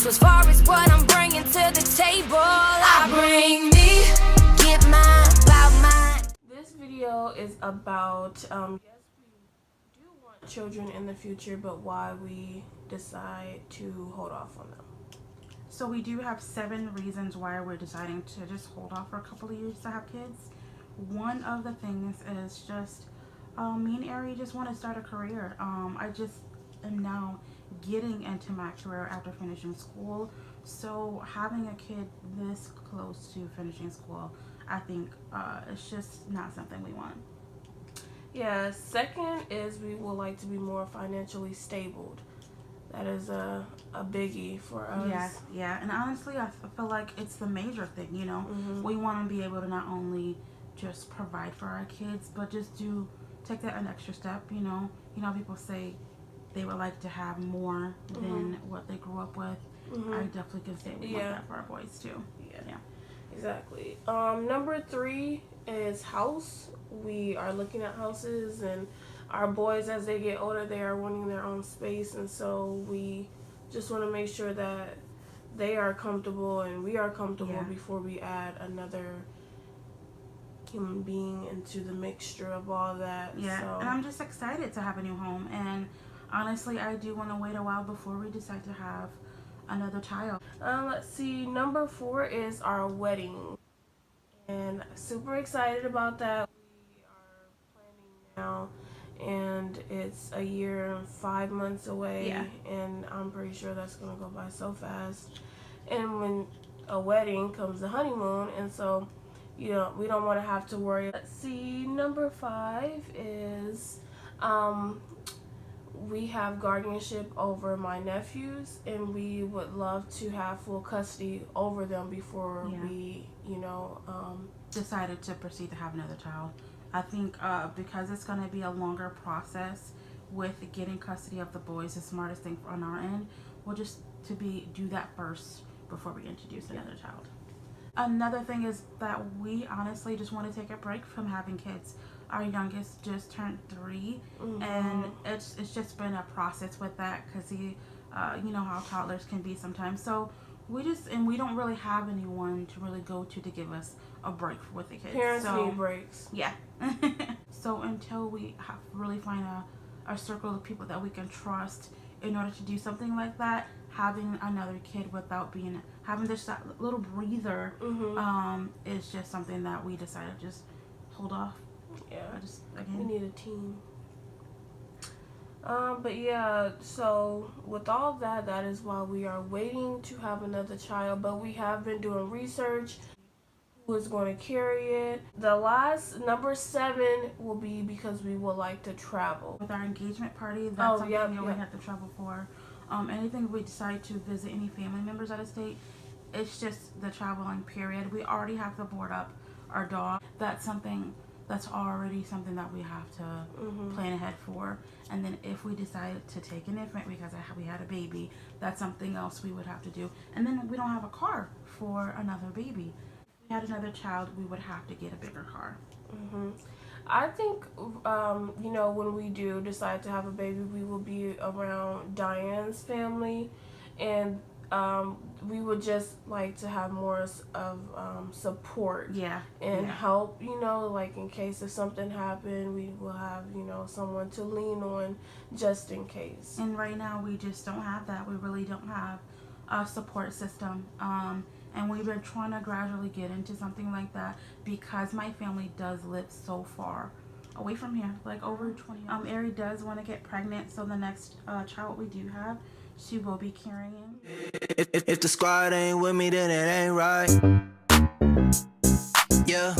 So as far as what I'm bringing to the table, I bring me, get mine, about mine. This video is about, yes, we do want children in the future, but why we decide to hold off on them. So we do have 7 reasons why we're deciding to just hold off for a couple of years to have kids. One of the things is just me and Aire just want to start a career. I just am now getting into my career after finishing school. So having a kid this close to finishing school, I think it's just not something we want. Yeah, second is we would like to be more financially stable. That is a biggie for us. Yeah, and honestly, I feel like it's the major thing, you know. We want to be able to not only just provide for our kids, but just take that an extra step, you know. You know, people say they would like to have more than what they grew up with. I definitely can say we want that for our boys too. Yeah. Exactly. Number 3 is house. We are looking at houses, and our boys, as they get older, they are wanting their own space, and so we just want to make sure that they are comfortable and we are comfortable before we add another human being into the mixture of all that. So. And I'm just excited to have a new home, and honestly, I do want to wait a while before we decide to have another child. Let's see, number 4 is our wedding, and super excited about that. We are planning now, and it's a year and 5 months away, and I'm pretty sure that's gonna go by so fast. And when a wedding comes the honeymoon, and so we don't want to have to worry. Let's see, number 5 is we have guardianship over my nephews, and we would love to have full custody over them before we decided to proceed to have another child. I think because it's going to be a longer process with getting custody of the boys, the smartest thing on our end will just do that first before we introduce another child. Another thing is that we honestly just want to take a break from having kids. Our youngest just turned 3, and it's just been a process with that because he, you know how toddlers can be sometimes. So we don't really have anyone to really go to give us a break with the kids. Parents need breaks. Yeah. So until we really find a circle of people that we can trust in order to do something like that, having another kid without having this little breather is just something that we decided to just hold off. We need a team. But yeah, so with all that, that is why we are waiting to have another child. But we have been doing research. Who is going to carry it? The last, number 7, will be because we would like to travel. With our engagement party, that's something we only have to travel for. Anything we decide to visit any family members out of state, it's just the traveling period. We already have to board up our dog. That's already something that we have to plan ahead for. And then if we decide to take an infant because we had a baby, that's something else we would have to do. And then we don't have a car for another baby. If we had another child, we would have to get a bigger car. I think, when we do decide to have a baby, we will be around Diane's family, and we would just like to have more of support and help, like in case if something happened, we will have, someone to lean on just in case. And right now we just don't have that. We really don't have a support system. And we've been trying to gradually get into something like that because my family does live so far away from here, like over 20. Aire does want to get pregnant, so the next child we do have, she will be carrying. If the squad ain't with me, then it ain't right. Yeah.